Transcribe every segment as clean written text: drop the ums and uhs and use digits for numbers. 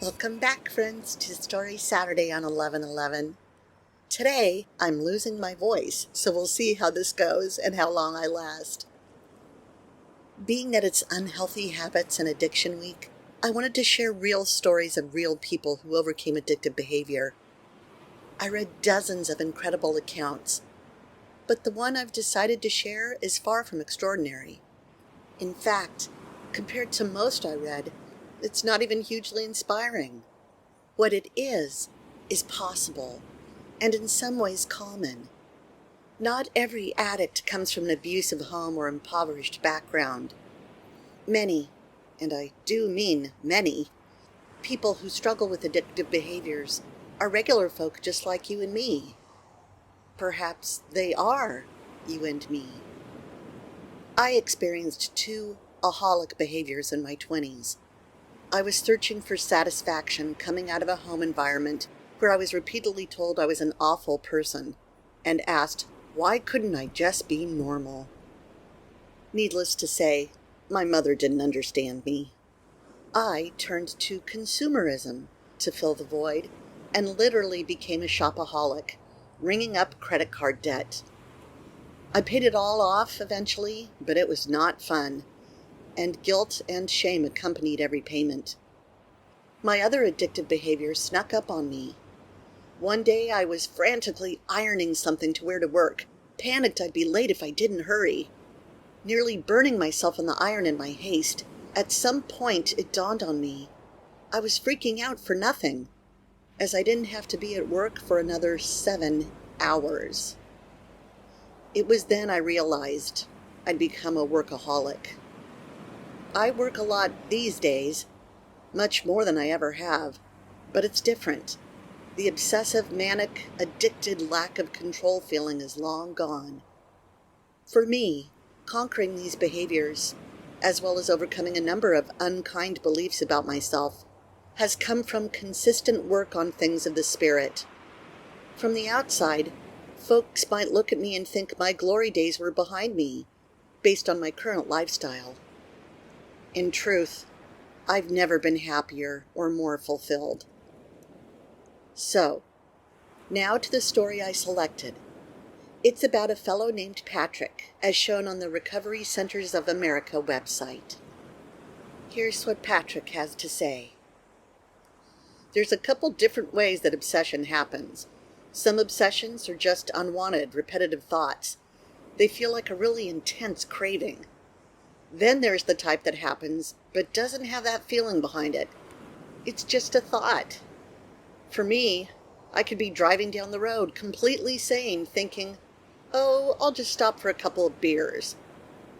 Welcome back, friends, to Story Saturday on 11/11. Today, I'm losing my voice, so we'll see how this goes and how long I last. Being that it's Unhealthy Habits and Addiction Week, I wanted to share real stories of real people who overcame addictive behavior. I read dozens of incredible accounts, but the one I've decided to share is far from extraordinary. In fact, compared to most I read, it's not even hugely inspiring. What it is possible, and in some ways common. Not every addict comes from an abusive home or impoverished background. Many, and I do mean many, people who struggle with addictive behaviors are regular folk just like you and me. Perhaps they are you and me. I experienced two aholic behaviors in my 20s. I was searching for satisfaction coming out of a home environment where I was repeatedly told I was an awful person and asked, why couldn't I just be normal? Needless to say, my mother didn't understand me. I turned to consumerism to fill the void and literally became a shopaholic, ringing up credit card debt. I paid it all off eventually, but it was not fun, and guilt and shame accompanied every payment. My other addictive behavior snuck up on me. One day I was frantically ironing something to wear to work, panicked I'd be late if I didn't hurry. Nearly burning myself in the iron in my haste, at some point it dawned on me I was freaking out for nothing, as I didn't have to be at work for another 7 hours. It was then I realized I'd become a workaholic. I work a lot these days, much more than I ever have, but it's different. The obsessive, manic, addicted lack of control feeling is long gone. For me, conquering these behaviors, as well as overcoming a number of unkind beliefs about myself, has come from consistent work on things of the spirit. From the outside, folks might look at me and think my glory days were behind me, based on my current lifestyle. In truth, I've never been happier or more fulfilled. So, now to the story I selected. It's about a fellow named Patrick, as shown on the Recovery Centers of America website. Here's what Patrick has to say. There's a couple different ways that obsession happens. Some obsessions are just unwanted, repetitive thoughts. They feel like a really intense craving. Then there's the type that happens, but doesn't have that feeling behind it. It's just a thought. For me, I could be driving down the road completely sane, thinking, oh, I'll just stop for a couple of beers,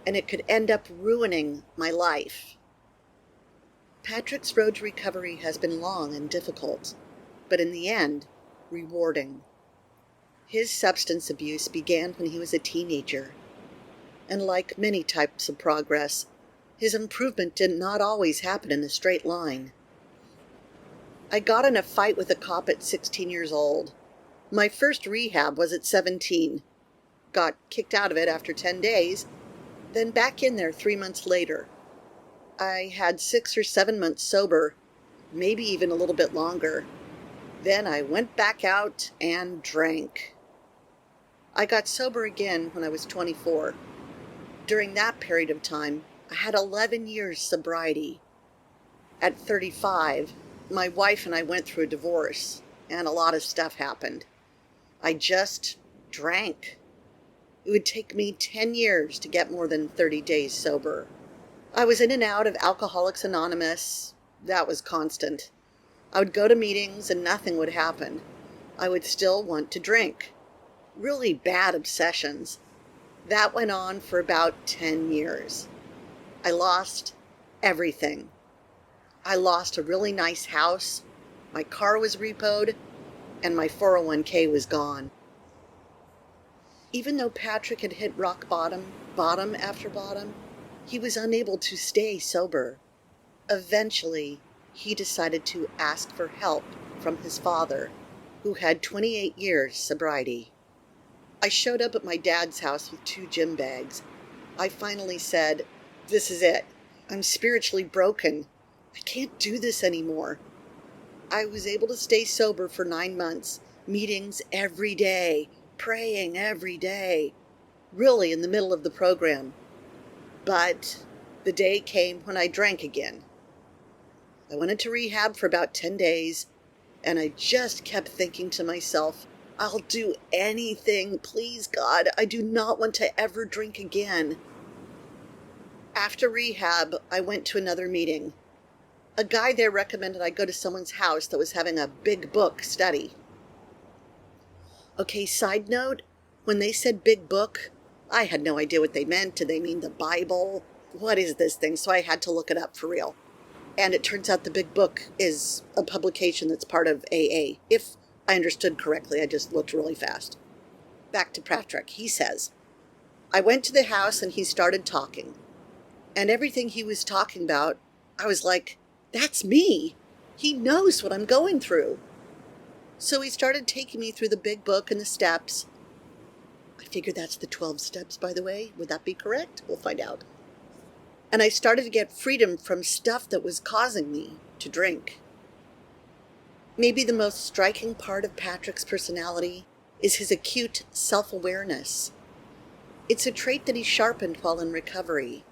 and it could end up ruining my life. Patrick's road to recovery has been long and difficult, but in the end, rewarding. His substance abuse began when he was a teenager, and like many types of progress, his improvement did not always happen in a straight line. I got in a fight with a cop at 16 years old. My first rehab was at 17. Got kicked out of it after 10 days, then back in there 3 months later. I had 6 or 7 months sober, maybe even a little bit longer. Then I went back out and drank. I got sober again when I was 24. During that period of time, I had 11 years sobriety. At 35, my wife and I went through a divorce, and a lot of stuff happened. I just drank. It would take me 10 years to get more than 30 days sober. I was in and out of Alcoholics Anonymous. That was constant. I would go to meetings and nothing would happen. I would still want to drink. Really bad obsessions. That went on for about 10 years. I lost everything. I lost a really nice house, my car was repoed, and my 401k was gone. Even though Patrick had hit rock bottom, bottom after bottom, he was unable to stay sober. Eventually, he decided to ask for help from his father, who had 28 years sobriety. I showed up at my dad's house with 2 gym bags. I finally said, this is it. I'm spiritually broken. I can't do this anymore. I was able to stay sober for 9 months, meetings every day, praying every day, really in the middle of the program. But the day came when I drank again. I went into rehab for about 10 days, and I just kept thinking to myself, I'll do anything, please God, I do not want to ever drink again. After rehab, I went to another meeting. A guy there recommended I go to someone's house that was having a big book study. Okay, side note, when they said big book, I had no idea what they meant. Did they mean the Bible? What is this thing? So I had to look it up for real. And it turns out the big book is a publication that's part of AA. If I understood correctly, I just looked really fast. Back to Patrick. He says, I went to the house and he started talking. And everything he was talking about, I was like, that's me. He knows what I'm going through. So he started taking me through the big book and the steps. I figure that's the 12 steps, by the way. Would that be correct? We'll find out. And I started to get freedom from stuff that was causing me to drink. Maybe the most striking part of Patrick's personality is his acute self-awareness. It's a trait that he sharpened while in recovery,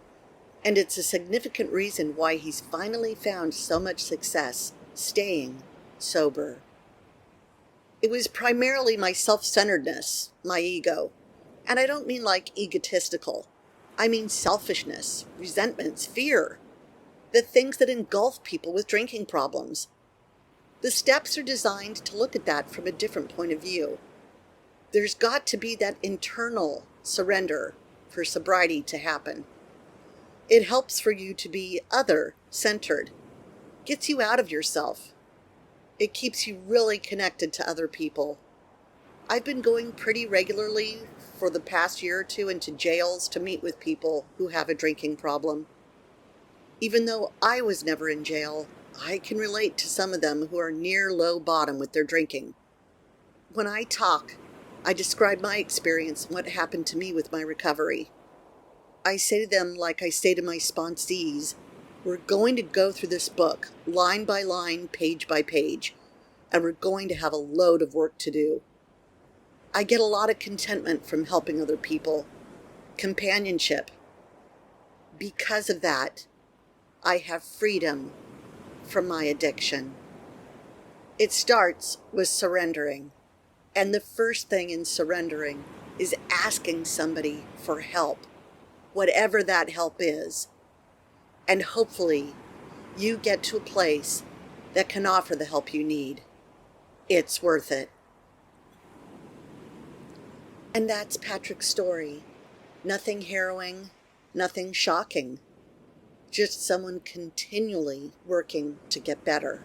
and it's a significant reason why he's finally found so much success staying sober. It was primarily my self-centeredness, my ego, and I don't mean like egotistical. I mean selfishness, resentments, fear, the things that engulf people with drinking problems. The steps are designed to look at that from a different point of view. There's got to be that internal surrender for sobriety to happen. It helps for you to be other-centered, gets you out of yourself. It keeps you really connected to other people. I've been going pretty regularly for the past year or two into jails to meet with people who have a drinking problem. Even though I was never in jail, I can relate to some of them who are near low bottom with their drinking. When I talk, I describe my experience and what happened to me with my recovery. I say to them, like I say to my sponsees, we're going to go through this book, line by line, page by page, and we're going to have a load of work to do. I get a lot of contentment from helping other people, companionship. Because of that, I have freedom from my addiction. It starts with surrendering, and the first thing in surrendering is asking somebody for help, whatever that help is. And hopefully, you get to a place that can offer the help you need. It's worth it. And that's Patrick's story. Nothing harrowing, nothing shocking. Just someone continually working to get better.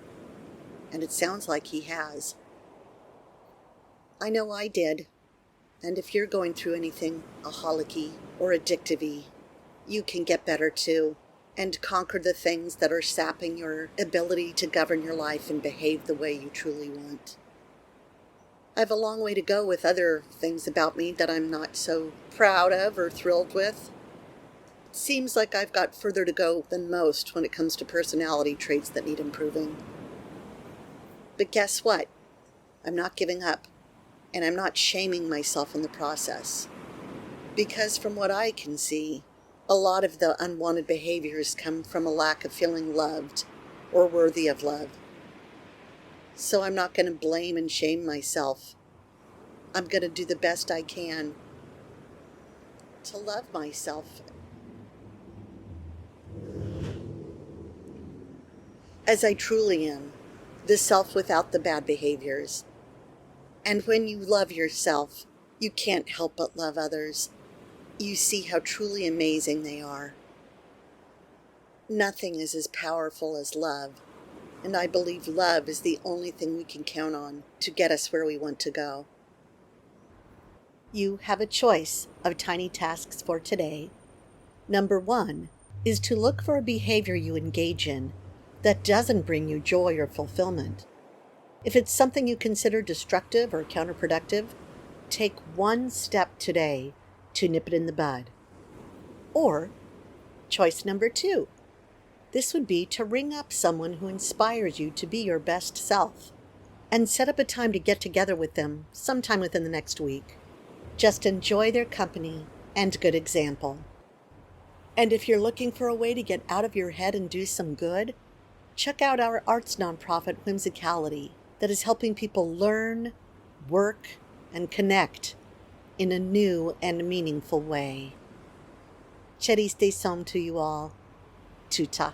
And it sounds like he has. I know I did. And if you're going through anything aholic-y or addictive-y, you can get better too, and conquer the things that are sapping your ability to govern your life and behave the way you truly want. I have a long way to go with other things about me that I'm not so proud of or thrilled with. It seems like I've got further to go than most when it comes to personality traits that need improving. But guess what? I'm not giving up, and I'm not shaming myself in the process. Because from what I can see, a lot of the unwanted behaviors come from a lack of feeling loved or worthy of love. So I'm not going to blame and shame myself. I'm going to do the best I can to love myself as I truly am, the self without the bad behaviors. And when you love yourself, you can't help but love others. You see how truly amazing they are. Nothing is as powerful as love. And I believe love is the only thing we can count on to get us where we want to go. You have a choice of tiny tasks for today. Number 1 is to look for a behavior you engage in that doesn't bring you joy or fulfillment. If it's something you consider destructive or counterproductive, take one step today to nip it in the bud. Or, choice number 2, This would be to ring up someone who inspires you to be your best self and set up a time to get together with them sometime within the next week. Just enjoy their company and good example. And if you're looking for a way to get out of your head and do some good, check out our arts nonprofit Whimsicality that is helping people learn, work, and connect in a new and meaningful way. Cheris de Somme to you all. Tuta.